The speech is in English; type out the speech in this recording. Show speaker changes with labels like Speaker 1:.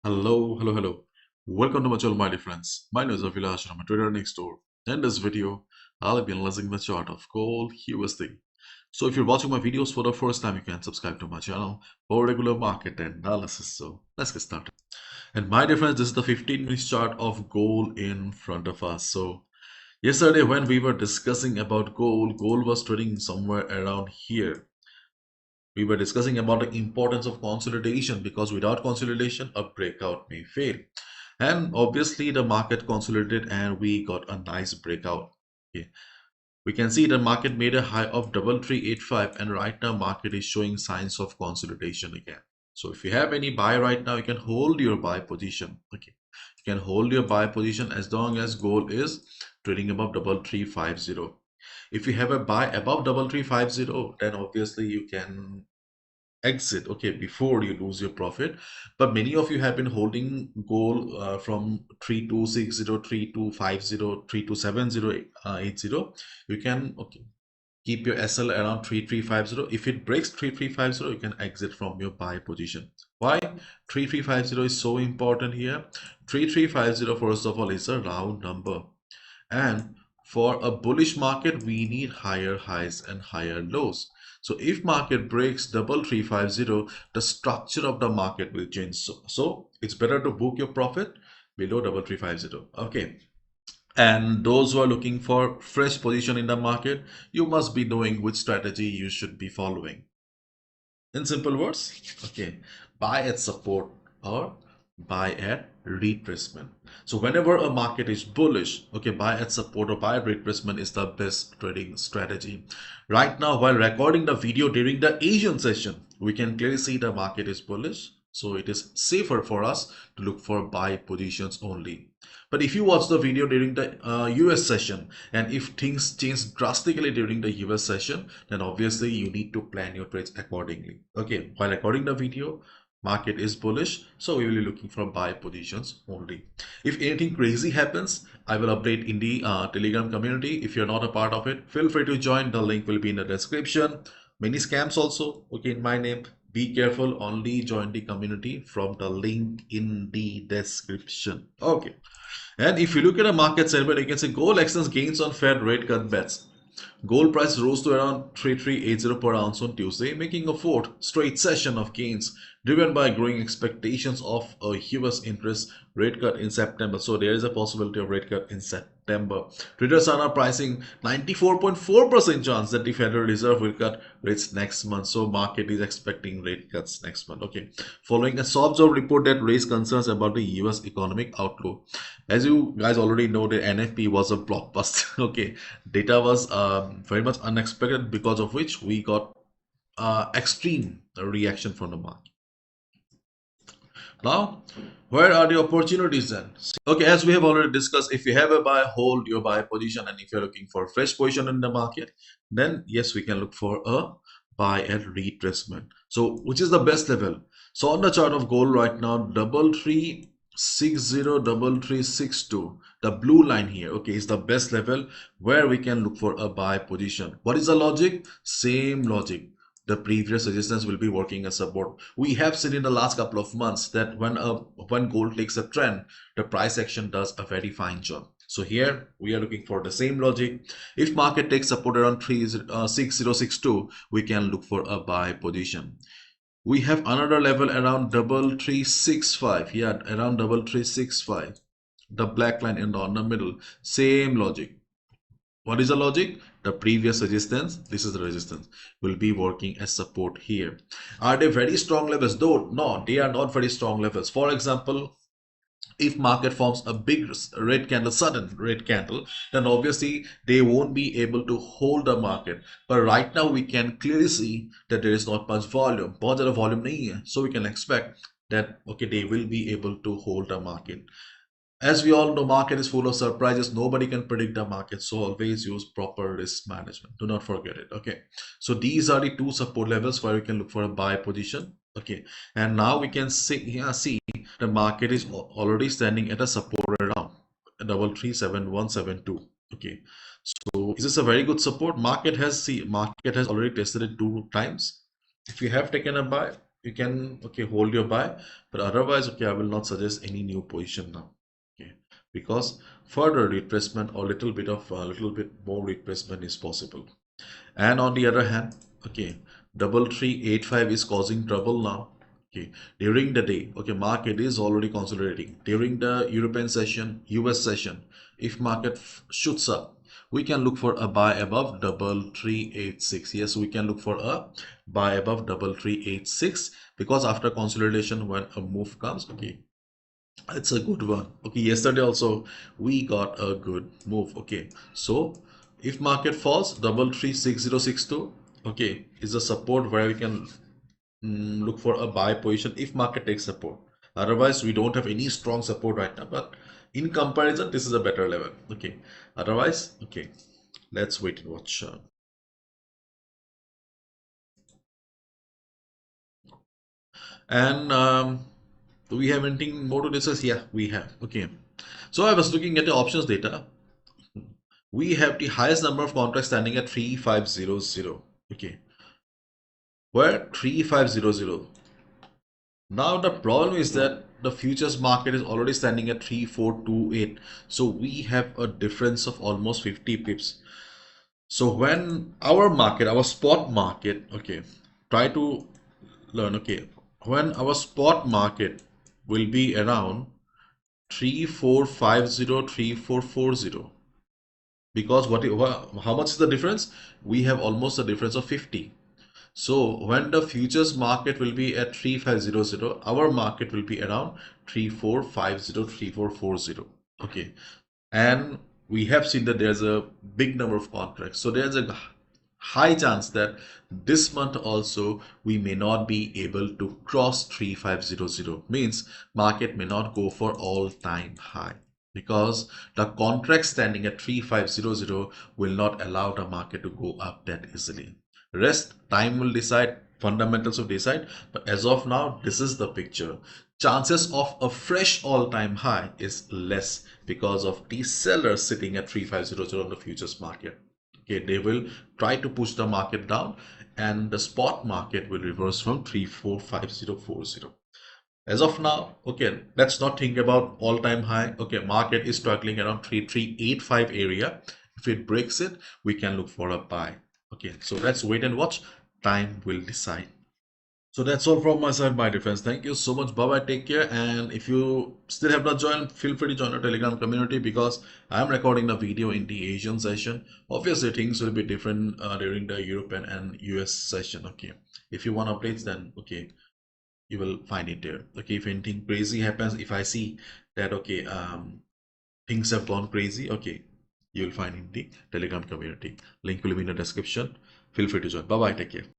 Speaker 1: Hello. Welcome to my channel, my dear friends. My name is Avilash and I'm a trader next door. In this video, I'll be analyzing the chart of gold USD. So if you're watching my videos for the first time, you can subscribe to my channel for regular market analysis. So let's get started. And my dear friends, this is the 15-minute chart of gold in front of us. So yesterday when we were discussing about gold was trading somewhere around here. We were discussing about the importance of consolidation because without consolidation, a breakout may fail. And obviously, the market consolidated and we got a nice breakout. Okay. We can see the market made a high of 3385 and right now market is showing signs of consolidation again. So if you have any buy right now, you can hold your buy position. Okay. You can hold your buy position as long as gold is trading above 3350. If you have a buy above 3350, then obviously you can exit, okay, before you lose your profit. But many of you have been holding gold from 3260, 3250, 3270, you can, okay, keep your SL around 3350. If it breaks 3350, you can exit from your buy position. Why 3350 is so important here? 3350, first of all, is a round number, and for a bullish market we need higher highs and higher lows. So if market breaks 3350, the structure of the market will change. So it's better to book your profit below 3350. Okay. And those who are looking for fresh position in the market, you must be knowing which strategy you should be following. In simple words, okay, buy at support or buy at retracement. So whenever a market is bullish, okay, buy at support or buy at retracement is the best trading strategy. Right now, while recording the video during the Asian session, we can clearly see the market is bullish. So it is safer for us to look for buy positions only. But if you watch the video during the US session, and if things change drastically during the US session, then obviously you need to plan your trades accordingly. Okay, while recording the video, market is bullish, so we will be looking for buy positions only. If anything crazy happens, I will update in the Telegram community. If you're not a part of it, feel free to join. The link will be in the description. Many scams also, okay, in my name. Be careful, only join the community from the link in the description. Okay. And if you look at a market segment, you can say gold extends gains on Fed rate cut bets. Gold price rose to around 3380 per ounce on Tuesday, making a fourth straight session of gains, driven by growing expectations of a US interest rate cut in September. So there is a possibility of rate cut in September. Traders are now pricing 94.4% chance that the Federal Reserve will cut rates next month. So market is expecting rate cuts next month. Okay. Following a SOBJOB report that raised concerns about the US economic outlook. As you guys already know, the NFP was a blockbuster. Okay. Data was very much unexpected, because of which we got extreme reaction from the market. Now, where are the opportunities then? Okay, as we have already discussed, if you have a buy, hold your buy position, and if you're looking for a fresh position in the market, then yes, we can look for a buy at retracement. So, which is the best level? So, on the chart of gold right now, 3360, 3362, the blue line here, okay, is the best level where we can look for a buy position. What is the logic? Same logic. The previous resistance will be working as support. We have seen in the last couple of months that when gold takes a trend, the price action does a very fine job. So here we are looking for the same logic. If market takes support around 6062, we can look for a buy position. We have another level around 3365. Yeah, around 3365. The black line in the middle. Same logic. What is the logic? The previous resistance, this is the resistance, will be working as support here. Are they very strong levels? Though, no, they are not very strong levels. For example, if market forms a big red candle, sudden red candle, then obviously they won't be able to hold the market. But right now we can clearly see that there is not much volume. बहुत ज़्यादा volume नहीं है. So we can expect that, okay, they will be able to hold the market. As we all know, market is full of surprises. Nobody can predict the market. So always use proper risk management. Do not forget it. Okay. So these are the two support levels where we can look for a buy position. Okay. And now we can see the market is already standing at a support around 337172. Okay. So is this a very good support? Market has already tested it 2 times. If you have taken a buy, you can okay hold your buy, but otherwise okay I will not suggest any new position now. Okay, because further retracement or little bit more retracement is possible. And on the other hand, okay, 3385 is causing trouble now. Okay, during the day, okay, market is already consolidating. During the European session, US session, if market shoots up, we can look for a buy above 3386. Yes, we can look for a buy above 3386 because after consolidation, when a move comes, okay, it's a good one. Okay, yesterday also we got a good move. Okay, so if market falls, 336062, okay, is a support where we can look for a buy position if market takes support. Otherwise, we don't have any strong support right now, but in comparison, this is a better level. Okay, otherwise, okay, let's wait and watch. And do we have anything more to discuss? Yeah, we have. Okay, so I was looking at the options data. We have the highest number of contracts standing at 3500. Okay, where 3500. Now the problem is that the futures market is already standing at 3428. So we have a difference of almost 50 pips. So when our market, our spot market, okay, try to learn, okay, when our spot market will be around 3450, 3440. Because how much is the difference? We have almost a difference of 50. So when the futures market will be at 3500, our market will be around 3450, 3440. Okay, and we have seen that there's a big number of contracts, so there's a high chance that this month also we may not be able to cross 3500. Means market may not go for all-time high because the contract standing at 3500 will not allow the market to go up that easily. Rest time will decide, fundamentals will decide, but as of now this is the picture. Chances of a fresh all-time high is less because of the sellers sitting at 3500 on the futures market. Okay, they will try to push the market down and the spot market will reverse from 345040. As of now, okay, let's not think about all-time high. Okay, market is struggling around 3385 area. If it breaks it, we can look for a buy. Okay, so let's wait and watch. Time will decide. So that's all from my side, my friends. Thank you so much. Bye bye. Take care. And if you still have not joined, feel free to join our Telegram community because I'm recording the video in the Asian session. Obviously, things will be different during the European and US session. Okay. If you want updates, then okay, you will find it there. Okay. If anything crazy happens, if I see that okay, things have gone crazy, okay, you'll find in the Telegram community. Link will be in the description. Feel free to join. Bye bye. Take care.